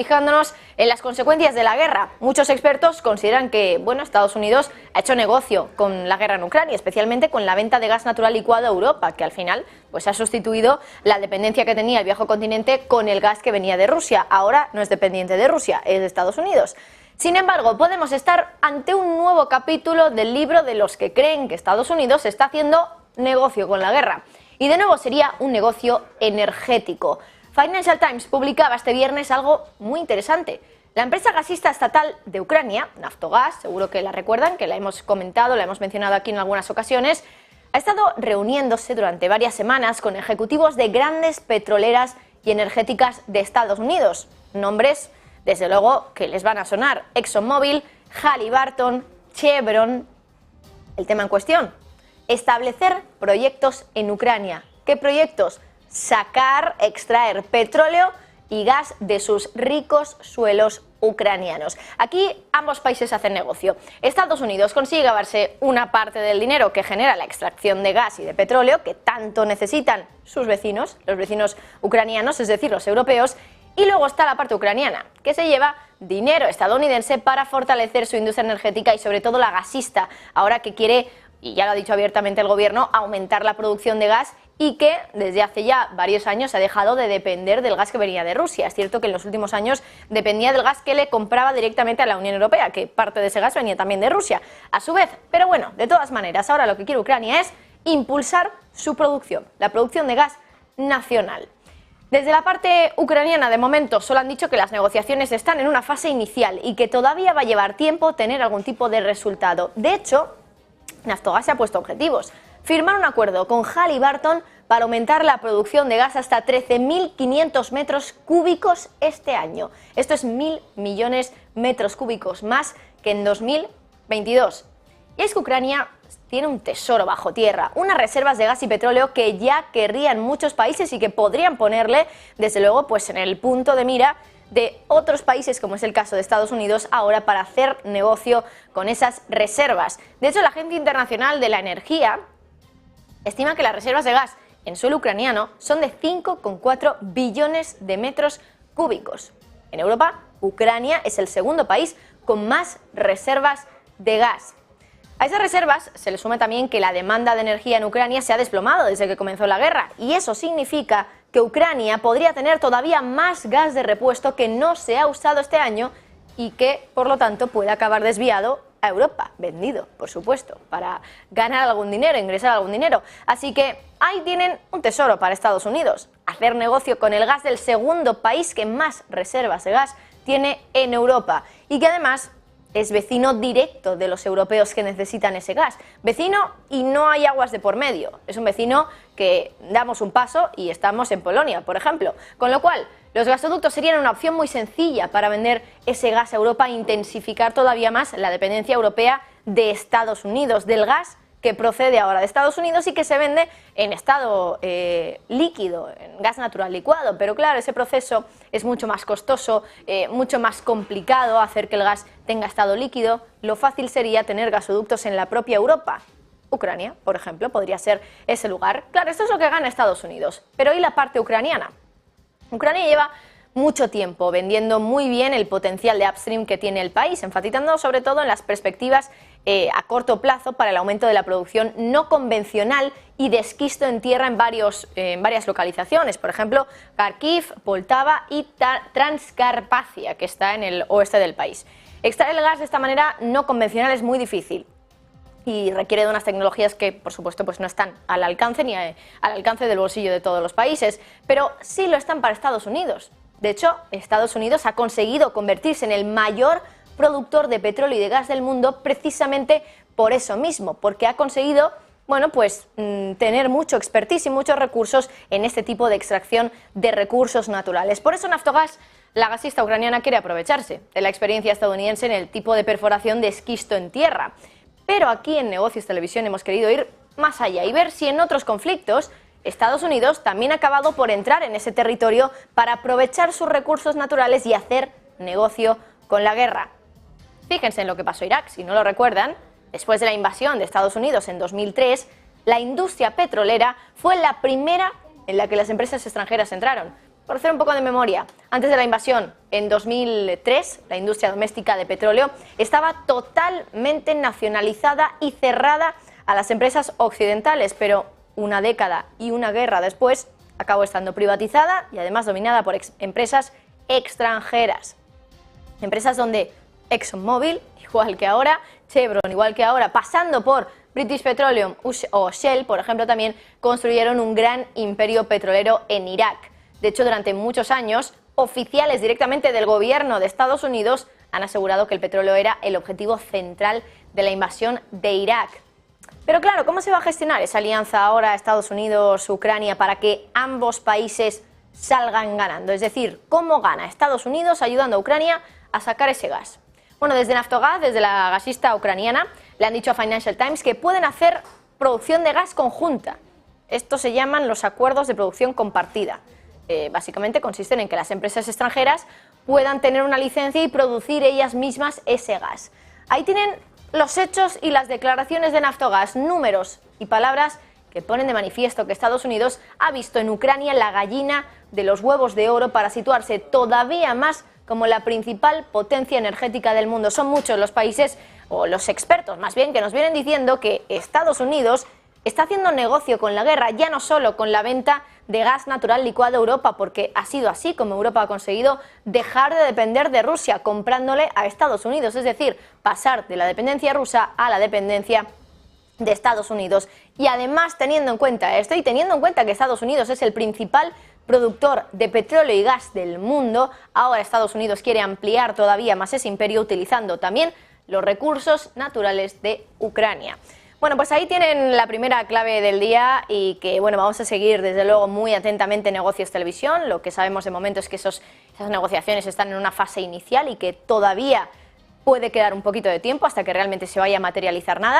Fijándonos en las consecuencias de la guerra, muchos expertos consideran que, Estados Unidos ha hecho negocio con la guerra en Ucrania, especialmente con la venta de gas natural licuado a Europa, que al final ha sustituido la dependencia que tenía el viejo continente con el gas que venía de Rusia. Ahora no es dependiente de Rusia, es de Estados Unidos. Sin embargo, podemos estar ante un nuevo capítulo del libro de los que creen que Estados Unidos está haciendo negocio con la guerra. Y de nuevo sería un negocio energético. Financial Times publicaba este viernes algo muy interesante. La empresa gasista estatal de Ucrania, Naftogaz, seguro que la recuerdan, que la hemos comentado, la hemos mencionado aquí en algunas ocasiones, ha estado reuniéndose durante varias semanas con ejecutivos de grandes petroleras y energéticas de Estados Unidos. Nombres, desde luego, que les van a sonar: ExxonMobil, Halliburton, Chevron. El tema en cuestión: establecer proyectos en Ucrania. ¿Qué proyectos? Extraer petróleo y gas de sus ricos suelos ucranianos. Aquí ambos países hacen negocio. Estados Unidos consigue llevarse una parte del dinero que genera la extracción de gas y de petróleo que tanto necesitan sus vecinos, los vecinos ucranianos, es decir, los europeos, y luego está la parte ucraniana, que se lleva dinero estadounidense para fortalecer su industria energética y sobre todo la gasista, ahora que quiere, y ya lo ha dicho abiertamente el gobierno, aumentar la producción de gas y que desde hace ya varios años ha dejado de depender del gas que venía de Rusia. Es cierto que en los últimos años dependía del gas que le compraba directamente a la Unión Europea, que parte de ese gas venía también de Rusia, a su vez. Pero bueno, de todas maneras, ahora lo que quiere Ucrania es impulsar su producción, la producción de gas nacional. Desde la parte ucraniana, de momento, solo han dicho que las negociaciones están en una fase inicial y que todavía va a llevar tiempo tener algún tipo de resultado. De hecho, Naftogaz se ha puesto objetivos: firmar un acuerdo con Halliburton para aumentar la producción de gas hasta 13.500 metros cúbicos este año. Esto es 1.000 millones de metros cúbicos más que en 2022. Y es que Ucrania tiene un tesoro bajo tierra, unas reservas de gas y petróleo que ya querrían muchos países y que podrían ponerle, desde luego, en el punto de mira de otros países, como es el caso de Estados Unidos, ahora para hacer negocio con esas reservas. De hecho, la Agencia Internacional de la Energía estima que las reservas de gas en suelo ucraniano son de 5,4 billones de metros cúbicos. En Europa, Ucrania es el segundo país con más reservas de gas. A esas reservas se le suma también que la demanda de energía en Ucrania se ha desplomado desde que comenzó la guerra, y eso significa que Ucrania podría tener todavía más gas de repuesto que no se ha usado este año y que, por lo tanto, puede acabar desviado a Europa, vendido, por supuesto, para ganar algún dinero, ingresar algún dinero. Así que ahí tienen un tesoro para Estados Unidos: hacer negocio con el gas del segundo país que más reservas de gas tiene en Europa y que además es vecino directo de los europeos que necesitan ese gas. Vecino y no hay aguas de por medio. Es un vecino que damos un paso y estamos en Polonia, por ejemplo. Con lo cual, los gasoductos serían una opción muy sencilla para vender ese gas a Europa e intensificar todavía más la dependencia europea de Estados Unidos, del gas que procede ahora de Estados Unidos y que se vende en estado líquido, en gas natural licuado. Pero claro, ese proceso es mucho más costoso, mucho más complicado hacer que el gas tenga estado líquido. Lo fácil sería tener gasoductos en la propia Europa. Ucrania, por ejemplo, podría ser ese lugar. Claro, esto es lo que gana Estados Unidos. Pero ¿y la parte ucraniana? Ucrania lleva mucho tiempo vendiendo muy bien el potencial de upstream que tiene el país, enfatizando sobre todo en las perspectivas a corto plazo para el aumento de la producción no convencional y de esquisto en tierra en varias localizaciones, por ejemplo, Kharkiv, Poltava y Transcarpacia, que está en el oeste del país. Extraer el gas de esta manera no convencional es muy difícil y requiere de unas tecnologías que, por supuesto, no están al alcance ni al alcance del bolsillo de todos los países, pero sí lo están para Estados Unidos. De hecho, Estados Unidos ha conseguido convertirse en el mayor productor de petróleo y de gas del mundo precisamente por eso mismo, porque ha conseguido tener mucho expertise y muchos recursos en este tipo de extracción de recursos naturales. Por eso Naftogaz, la gasista ucraniana, quiere aprovecharse de la experiencia estadounidense en el tipo de perforación de esquisto en tierra. Pero aquí en Negocios Televisión hemos querido ir más allá y ver si en otros conflictos Estados Unidos también ha acabado por entrar en ese territorio para aprovechar sus recursos naturales y hacer negocio con la guerra. Fíjense en lo que pasó en Irak, si no lo recuerdan. Después de la invasión de Estados Unidos en 2003, la industria petrolera fue la primera en la que las empresas extranjeras entraron. Por hacer un poco de memoria, antes de la invasión, en 2003, la industria doméstica de petróleo estaba totalmente nacionalizada y cerrada a las empresas occidentales, pero una década y una guerra después acabó estando privatizada y además dominada por empresas extranjeras. Empresas donde ExxonMobil, igual que ahora, Chevron, igual que ahora, pasando por British Petroleum o Shell, por ejemplo, también construyeron un gran imperio petrolero en Irak. De hecho, durante muchos años, oficiales directamente del gobierno de Estados Unidos han asegurado que el petróleo era el objetivo central de la invasión de Irak. Pero claro, ¿cómo se va a gestionar esa alianza ahora Estados Unidos-Ucrania para que ambos países salgan ganando? Es decir, ¿cómo gana Estados Unidos ayudando a Ucrania a sacar ese gas? Bueno, desde Naftogaz, desde la gasista ucraniana, le han dicho a Financial Times que pueden hacer producción de gas conjunta. Estos se llaman los acuerdos de producción compartida. Básicamente consisten en que las empresas extranjeras puedan tener una licencia y producir ellas mismas ese gas. Ahí tienen los hechos y las declaraciones de Naftogaz, números y palabras que ponen de manifiesto que Estados Unidos ha visto en Ucrania la gallina de los huevos de oro para situarse todavía más como la principal potencia energética del mundo. Son muchos los países, o los expertos más bien, que nos vienen diciendo que Estados Unidos está haciendo negocio con la guerra, ya no solo con la venta de gas natural licuado a Europa, porque ha sido así como Europa ha conseguido dejar de depender de Rusia, comprándole a Estados Unidos, es decir, pasar de la dependencia rusa a la dependencia de Estados Unidos. Y además, teniendo en cuenta esto y teniendo en cuenta que Estados Unidos es el principal productor de petróleo y gas del mundo, ahora Estados Unidos quiere ampliar todavía más ese imperio utilizando también los recursos naturales de Ucrania. Bueno, pues ahí tienen la primera clave del día y que, bueno, vamos a seguir desde luego muy atentamente Negocios Televisión. Lo que sabemos de momento es que esas negociaciones están en una fase inicial y que todavía puede quedar un poquito de tiempo hasta que realmente se vaya a materializar nada.